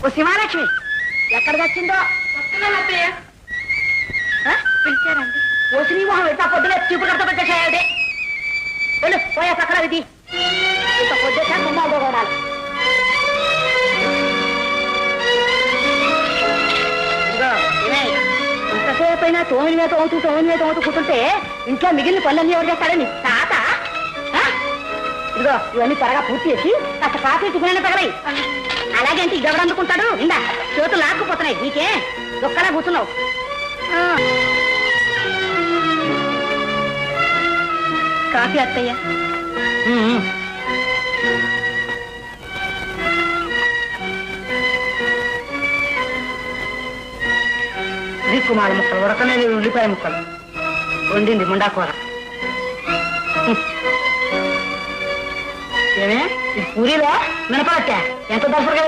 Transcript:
ఓ శివాలక్ష్మి ఎక్కడికి వచ్చిందో పిలిచారండి. ఓ శ్రీమోహం ఎంత పొద్దునే చూపు కడత పెట్టేసాడే వెళ్ళు పోయా పక్కన విధి ఇంత పొద్దుసా గుమ్మాలు కొడాలి ఇదిగో ఇంతసేపు అయినా తోమిన కూర్చుంటే ఇంట్లో మిగిలిన పనులన్నీ ఎవరు చేస్తాడని తాత ఇదిగో ఇవన్నీ త్వరగా పూర్తి చేసి కాస్త కాఫీ టిఫిన్ తగలయి అలాగే అంటే ఇది ఎవరు అందుకుంటాడు ఇందా చేతులు లాక్కుపోతున్నాయి నీకే దొక్కలా కూర్చున్నావు కాఫీ అత్తయ్య. దిక్కుమాల ముక్కలు ఉడకనే ఉల్లిపాయ ముక్కలు వండింది ముండాకూర ఏమే ఇది పూరీలో మినపడచ్చా ఎంత దసరగా